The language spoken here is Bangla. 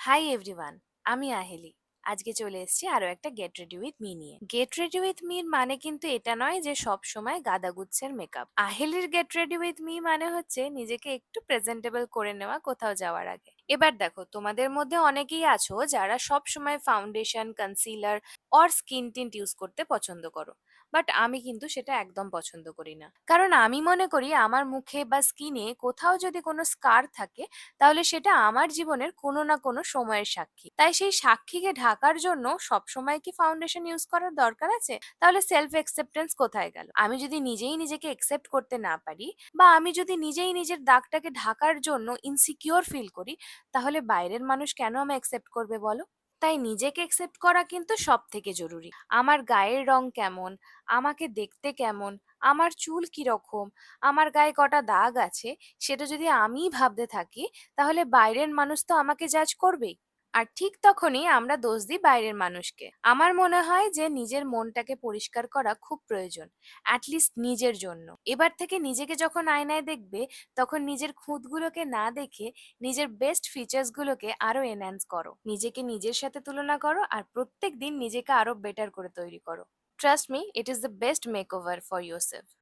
হাই এভরিওয়ান, আমি আহেলি। আজকে চলে এসেছি আরো একটা গেট রেডি উইথ মি নিয়ে। গেট রেডি উইথ মির মানে কিন্তু এটা নয় যে সব সময় গাদাগুচ্ছের মেকআপ। আহেলির গেট রেডি উইথ মি মানে হচ্ছে নিজেকে একটু প্রেজেন্টেবল করে নেওয়া কোথাও যাওয়ার আগে। এবার দেখো, তোমাদের মধ্যে অনেকেই আছো যারা সব সময় foundation, concealer or skin tint use করতে পছন্দ করো। বাট আমি কিন্তু সেটা একদম পছন্দ করি না, কারণ আমি মনে করি আমার মুখে বা স্কিনে কোথাও যদি কোনো স্কার থাকে তাহলে সেটা আমার জীবনের কোনো না কোনো সময়ের সাক্ষী। তাই সেই সাক্ষীকে ঢাকার জন্য সবসময় কি ফাউন্ডেশন ইউজ করার দরকার আছে? তাহলে সেলফ অ্যাকসেপ্টেন্স কোথায় গেল? আমি যদি নিজেই নিজেকে অ্যাকসেপ্ট করতে না পারি, বা আমি যদি নিজেই নিজের দাগটাকে ঢাকার জন্য ইনসিকিউর ফিল করি, তাহলে বাইরের মানুষ কেন আমায় অ্যাকসেপ্ট করবে বলো? তাই নিজেকে অ্যাকসেপ্ট করা কিন্তু সব থেকে জরুরি। আমার গায়ের রং কেমন, আমাকে দেখতে কেমন, আমার চুল কিরকম, আমার গায়ে কটা দাগ আছে, সেটা যদি আমিই ভাবতে থাকি, তাহলে বাইরের মানুষ তো আমাকে জাজ করবেই। আর ঠিক তখনই আমরা দোষ দিই বাইরের মানুষকে। আমার মনে হয় যে নিজের মনটাকে পরিষ্কার করা খুব প্রয়োজন, অ্যাটলিস্ট নিজের জন্য। এবার থেকে নিজেকে যখন আয়নায় দেখবে, তখন নিজের খুঁতগুলোকে না দেখে নিজের বেস্ট ফিচার্স গুলোকে আরো এনহ্যান্স করো, নিজেকে নিজের সাথে তুলনা করো, আর প্রত্যেক দিন নিজেকে আরো বেটার করে তৈরি করো। Trust me, it is the best make over for your self.